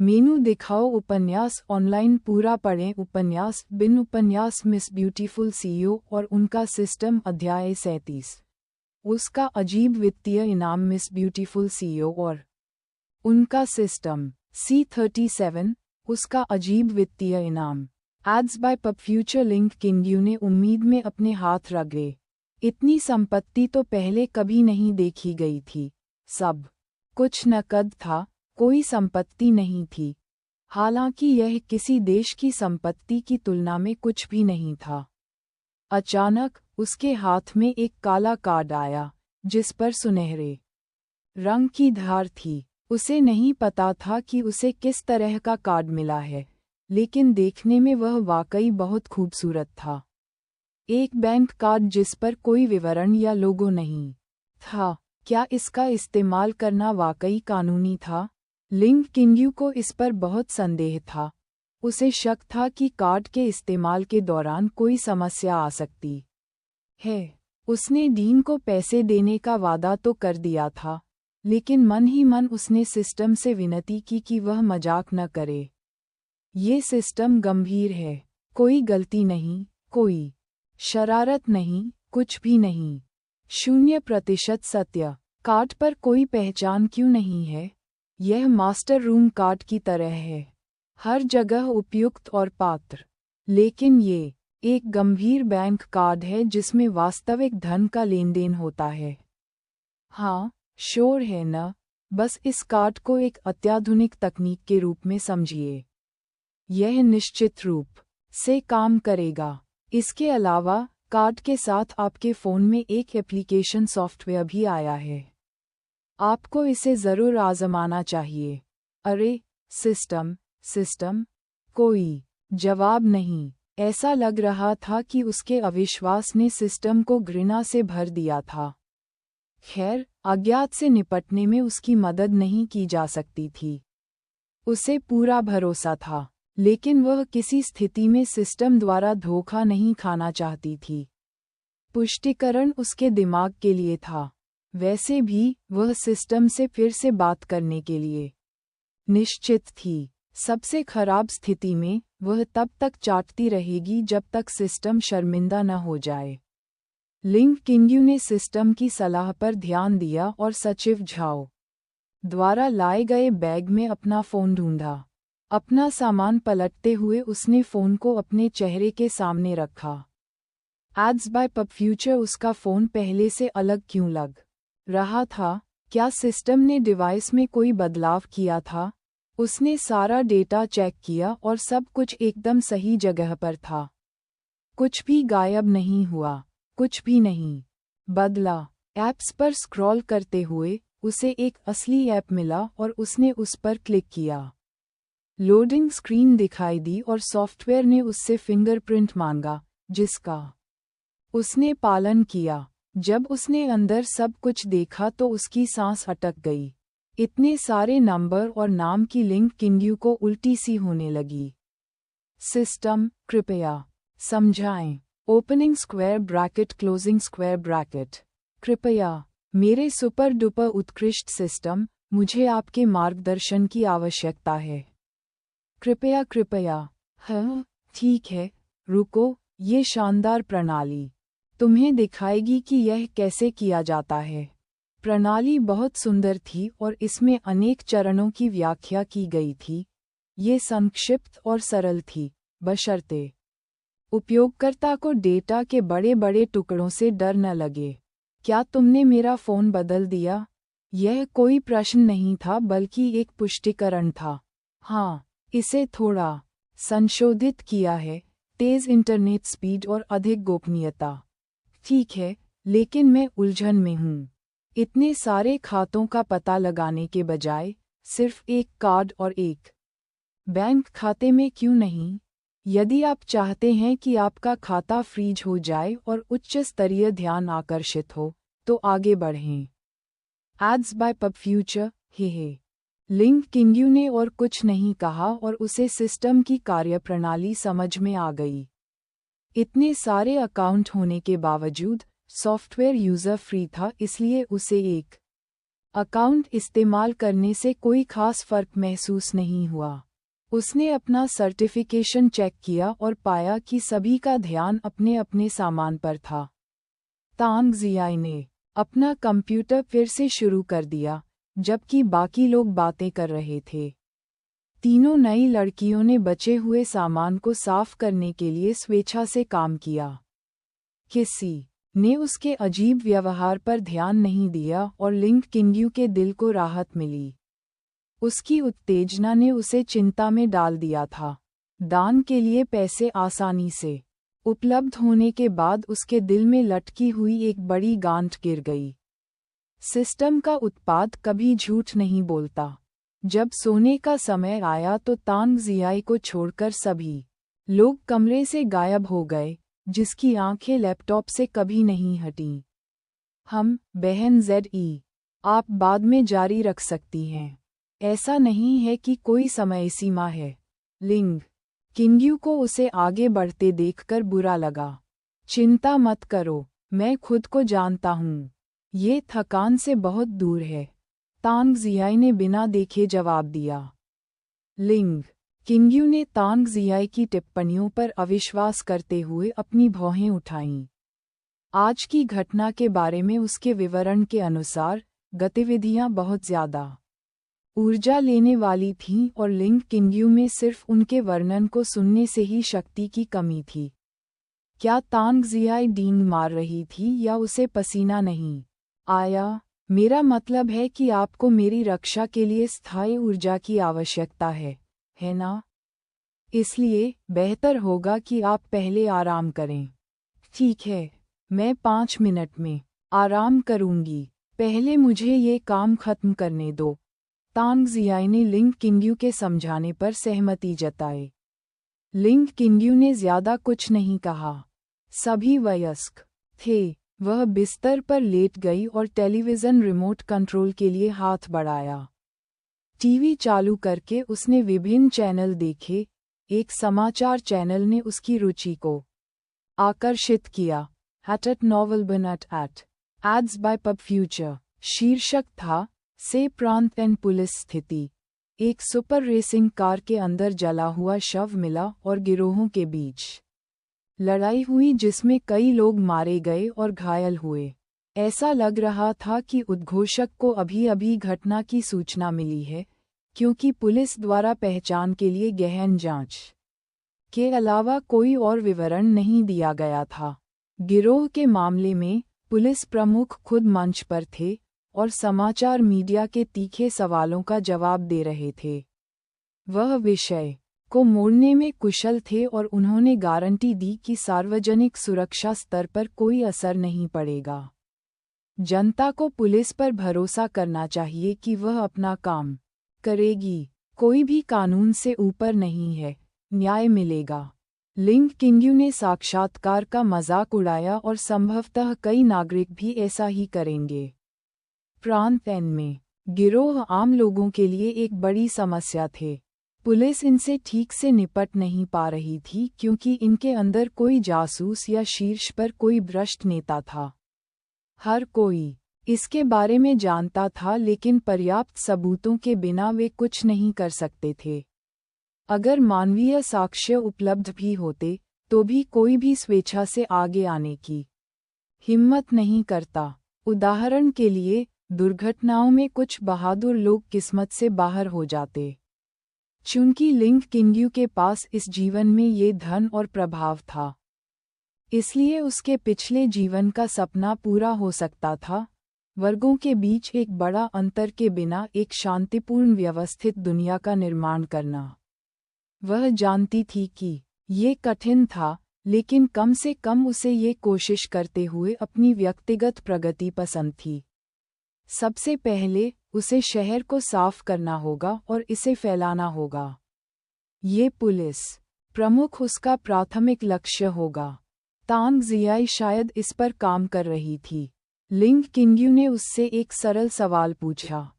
मेनू दिखाओ उपन्यास ऑनलाइन पूरा पढ़ें उपन्यास बिन उपन्यास मिस ब्यूटीफुल सीईओ और उनका सिस्टम अध्याय 37। उसका अजीब वित्तीय इनाम मिस ब्यूटीफुल सीईओ और उनका सिस्टम C37 उसका अजीब वित्तीय इनाम। Ads by pub future link किंग्यू ने उम्मीद में अपने हाथ रगड़े। इतनी संपत्ति तो पहले कभी नहीं देखी गई थी। सब कुछ नकद था, कोई संपत्ति नहीं थी। हालांकि यह किसी देश की संपत्ति की तुलना में कुछ भी नहीं था। अचानक उसके हाथ में एक काला कार्ड आया, जिस पर सुनहरे रंग की धार थी। उसे नहीं पता था कि उसे किस तरह का कार्ड मिला है, लेकिन देखने में वह वाकई बहुत खूबसूरत था। एक बैंक कार्ड जिस पर कोई विवरण या लोगो नहीं था। क्या इसका इस्तेमाल करना वाकई कानूनी था? लिंक किंग्यू को इस पर बहुत संदेह था। उसे शक था कि कार्ड के इस्तेमाल के दौरान कोई समस्या आ सकती है। उसने डीन को पैसे देने का वादा तो कर दिया था, लेकिन मन ही मन उसने सिस्टम से विनती की कि वह मजाक न करे। ये सिस्टम गंभीर है, कोई गलती नहीं, कोई शरारत नहीं, कुछ भी नहीं। 0% सत्य। कार्ड पर कोई पहचान क्यों नहीं है? यह मास्टर रूम कार्ड की तरह है, हर जगह उपयुक्त और पात्र। लेकिन ये एक गंभीर बैंक कार्ड है जिसमें वास्तविक धन का लेनदेन होता है। हाँ, श्योर है न? बस इस कार्ड को एक अत्याधुनिक तकनीक के रूप में समझिए। यह निश्चित रूप से काम करेगा। इसके अलावा कार्ड के साथ आपके फ़ोन में एक एप्लीकेशन सॉफ्टवेयर भी आया है। आपको इसे ज़रूर आज़माना चाहिए। अरे सिस्टम? कोई जवाब नहीं। ऐसा लग रहा था कि उसके अविश्वास ने सिस्टम को घृणा से भर दिया था। खैर, अज्ञात से निपटने में उसकी मदद नहीं की जा सकती थी। उसे पूरा भरोसा था, लेकिन वह किसी स्थिति में सिस्टम द्वारा धोखा नहीं खाना चाहती थी। पुष्टिकरण उसके दिमाग के लिए था। वैसे भी वह सिस्टम से फिर से बात करने के लिए निश्चित थी। सबसे खराब स्थिति में वह तब तक चाटती रहेगी जब तक सिस्टम शर्मिंदा न हो जाए। लिंक किंग्यू ने सिस्टम की सलाह पर ध्यान दिया और सचिव झाओ द्वारा लाए गए बैग में अपना फ़ोन ढूंढा। अपना सामान पलटते हुए उसने फ़ोन को अपने चेहरे के सामने रखा। एड्स बाय पब फ्यूचर उसका फ़ोन पहले से अलग क्यों लग रहा था? क्या सिस्टम ने डिवाइस में कोई बदलाव किया था? उसने सारा डेटा चेक किया और सब कुछ एकदम सही जगह पर था। कुछ भी गायब नहीं हुआ, कुछ भी नहीं बदला। ऐप्स पर स्क्रॉल करते हुए उसे एक असली ऐप मिला और उसने उस पर क्लिक किया। लोडिंग स्क्रीन दिखाई दी और सॉफ्टवेयर ने उससे फिंगरप्रिंट मांगा, जिसका उसने पालन किया। जब उसने अंदर सब कुछ देखा तो उसकी सांस अटक गई। इतने सारे नंबर और नाम की लिंक किंग्यू को उल्टी सी होने लगी। सिस्टम, कृपया समझाएं। Opening square bracket closing square bracket. कृपया मेरे सुपर डुपर उत्कृष्ट सिस्टम, मुझे आपके मार्गदर्शन की आवश्यकता है। कृपया। हाँ, ठीक है, रुको, ये शानदार प्रणाली तुम्हें दिखाएगी कि यह कैसे किया जाता है। प्रणाली बहुत सुंदर थी और इसमें अनेक चरणों की व्याख्या की गई थी। ये संक्षिप्त और सरल थी, बशर्ते उपयोगकर्ता को डेटा के बड़े बड़े टुकड़ों से डर न लगे। क्या तुमने मेरा फ़ोन बदल दिया? यह कोई प्रश्न नहीं था बल्कि एक पुष्टिकरण था। हाँ, इसे थोड़ा संशोधित किया है, तेज़ इंटरनेट स्पीड और अधिक गोपनीयता। ठीक है, लेकिन मैं उलझन में हूँ। इतने सारे खातों का पता लगाने के बजाय सिर्फ एक कार्ड और एक बैंक खाते में क्यों नहीं? यदि आप चाहते हैं कि आपका खाता फ्रीज हो जाए और उच्च स्तरीय ध्यान आकर्षित हो, तो आगे बढ़ें। Ads by pub future, hey. Link किंग्यू ने और कुछ नहीं कहा और उसे सिस्टम की कार्यप्रणाली समझ में आ गई। इतने सारे अकाउंट होने के बावजूद सॉफ्टवेयर यूज़र फ्री था, इसलिए उसे एक अकाउंट इस्तेमाल करने से कोई खास फर्क महसूस नहीं हुआ। उसने अपना सर्टिफिकेशन चेक किया और पाया कि सभी का ध्यान अपने अपने सामान पर था। तांग जियाई ने अपना कंप्यूटर फिर से शुरू कर दिया, जबकि बाकी लोग बातें कर रहे थे। तीनों नई लड़कियों ने बचे हुए सामान को साफ करने के लिए स्वेच्छा से काम किया। किसी ने उसके अजीब व्यवहार पर ध्यान नहीं दिया और लिंग किंग्यू के दिल को राहत मिली। उसकी उत्तेजना ने उसे चिंता में डाल दिया था। दान के लिए पैसे आसानी से उपलब्ध होने के बाद उसके दिल में लटकी हुई एक बड़ी गांठ गिर गई। सिस्टम का उत्पाद कभी झूठ नहीं बोलता। जब सोने का समय आया तो तांग जियाई को छोड़कर सभी लोग कमरे से गायब हो गए, जिसकी आंखें लैपटॉप से कभी नहीं हटीं। बहन ZE, आप बाद में जारी रख सकती हैं। ऐसा नहीं है कि कोई समय सीमा है। लिंग किंग्यू को उसे आगे बढ़ते देखकर बुरा लगा। चिंता मत करो, मैं खुद को जानता हूँ। ये थकान से बहुत दूर है, तांग जियाई ने बिना देखे जवाब दिया। लिंग किंग्यू ने तांग जियाई की टिप्पणियों पर अविश्वास करते हुए अपनी भौहें उठाईं। आज की घटना के बारे में उसके विवरण के अनुसार गतिविधियां बहुत ज्यादा ऊर्जा लेने वाली थीं और लिंग किंग्यू में सिर्फ उनके वर्णन को सुनने से ही शक्ति की कमी थी। क्या तांग जियाई डींग मार रही थी या उसे पसीना नहीं आया? मेरा मतलब है कि आपको मेरी रक्षा के लिए स्थायी ऊर्जा की आवश्यकता है ना? इसलिए बेहतर होगा कि आप पहले आराम करें। ठीक है, मैं 5 मिनट में आराम करूंगी। पहले मुझे ये काम खत्म करने दो। तांग जियाई ने लिंग किंग्यू के समझाने पर सहमति जताई। लिंग किंग्यू ने ज्यादा कुछ नहीं कहा। सभी वयस्क थे। वह बिस्तर पर लेट गई और टेलीविज़न रिमोट कंट्रोल के लिए हाथ बढ़ाया। टीवी चालू करके उसने विभिन्न चैनल देखे। एक समाचार चैनल ने उसकी रुचि को आकर्षित किया। एट नॉवल बनट एड्स बाय पब फ्यूचर शीर्षक था। से प्रांत एंड पुलिस स्थिति। एक सुपर रेसिंग कार के अंदर जला हुआ शव मिला और गिरोहों के बीच लड़ाई हुई जिसमें कई लोग मारे गए और घायल हुए। ऐसा लग रहा था कि उद्घोषक को अभी-अभी घटना की सूचना मिली है, क्योंकि पुलिस द्वारा पहचान के लिए गहन जांच के अलावा कोई और विवरण नहीं दिया गया था। गिरोह के मामले में पुलिस प्रमुख खुद मंच पर थे और समाचार मीडिया के तीखे सवालों का जवाब दे रहे थे। वह विषय को मोड़ने में कुशल थे और उन्होंने गारंटी दी कि सार्वजनिक सुरक्षा स्तर पर कोई असर नहीं पड़ेगा। जनता को पुलिस पर भरोसा करना चाहिए कि वह अपना काम करेगी। कोई भी कानून से ऊपर नहीं है, न्याय मिलेगा। लिंग किंग्यू ने साक्षात्कार का मजाक उड़ाया और संभवतः कई नागरिक भी ऐसा ही करेंगे। प्रांत एन में गिरोह आम लोगों के लिए एक बड़ी समस्या थे। पुलिस इनसे ठीक से निपट नहीं पा रही थी क्योंकि इनके अंदर कोई जासूस या शीर्ष पर कोई भ्रष्ट नेता था। हर कोई इसके बारे में जानता था, लेकिन पर्याप्त सबूतों के बिना वे कुछ नहीं कर सकते थे। अगर मानवीय साक्ष्य उपलब्ध भी होते तो भी कोई भी स्वेच्छा से आगे आने की हिम्मत नहीं करता। उदाहरण के लिए, दुर्घटनाओं में कुछ बहादुर लोग किस्मत से बाहर हो जाते। चूंकि लिंग किंग्यू के पास इस जीवन में ये धन और प्रभाव था, इसलिए उसके पिछले जीवन का सपना पूरा हो सकता था। वर्गों के बीच एक बड़ा अंतर के बिना एक शांतिपूर्ण व्यवस्थित दुनिया का निर्माण करना। वह जानती थी कि ये कठिन था, लेकिन कम से कम उसे ये कोशिश करते हुए अपनी व्यक्तिगत प्रगति पसंद थी। सबसे पहले उसे शहर को साफ करना होगा और इसे फैलाना होगा। ये पुलिस प्रमुख उसका प्राथमिक लक्ष्य होगा। तांग जियाई शायद इस पर काम कर रही थी। लिंग किंग्यू ने उससे एक सरल सवाल पूछा,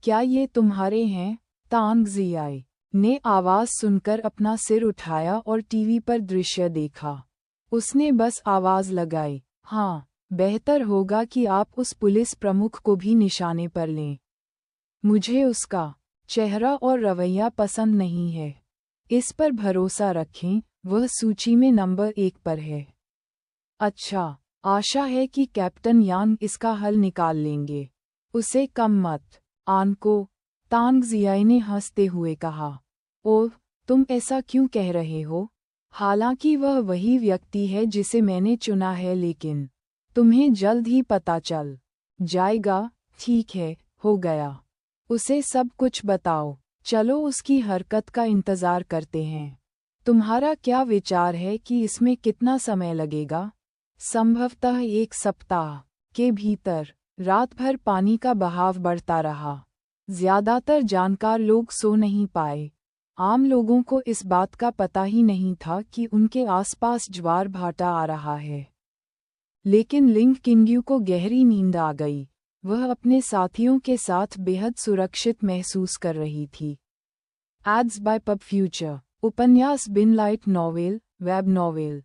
क्या ये तुम्हारे हैं? तांग जियाई ने आवाज सुनकर अपना सिर उठाया और टीवी पर दृश्य देखा। उसने बस आवाज लगाई, हाँ, बेहतर होगा कि आप उस पुलिस प्रमुख को भी निशाने पर लें। मुझे उसका चेहरा और रवैया पसंद नहीं है। इस पर भरोसा रखें, वह सूची में नंबर 1 पर है। अच्छा, आशा है कि कैप्टन यांग इसका हल निकाल लेंगे। उसे कम मत आनको, तांग जियाई ने हंसते हुए कहा। ओह, तुम ऐसा क्यों कह रहे हो? हालांकि वह वही व्यक्ति है जिसे मैंने चुना है, लेकिन तुम्हें जल्द ही पता चल जाएगा। ठीक है, हो गया। उसे सब कुछ बताओ। चलो उसकी हरकत का इंतज़ार करते हैं। तुम्हारा क्या विचार है कि इसमें कितना समय लगेगा? संभवतः 1 सप्ताह के भीतर। रात भर पानी का बहाव बढ़ता रहा। ज्यादातर जानकार लोग सो नहीं पाए। आम लोगों को इस बात का पता ही नहीं था कि उनके आसपास ज्वार भाटा आ रहा है। लेकिन लिंग किंग्यू को गहरी नींद आ गई। वह अपने साथियों के साथ बेहद सुरक्षित महसूस कर रही थी। Ads by pub future. उपन्यास बिन लाइट नॉवेल, वेब नॉवेल।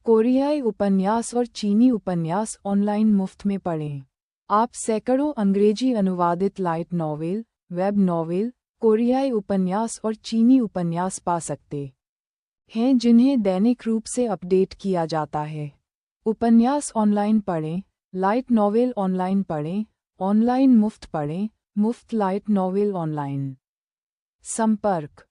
कोरियाई उपन्यास और चीनी उपन्यास ऑनलाइन मुफ्त में पढ़ें। आप सैकड़ों अंग्रेजी अनुवादित लाइट नॉवेल, वेब नॉवेल, कोरियाई उपन्यास और चीनी उपन्यास पा सकते हैं जिन्हें दैनिक रूप से अपडेट किया जाता है। उपन्यास ऑनलाइन पढ़ें, लाइट नॉवेल ऑनलाइन पढ़ें, ऑनलाइन मुफ्त पढ़ें, मुफ्त लाइट नॉवेल ऑनलाइन। संपर्क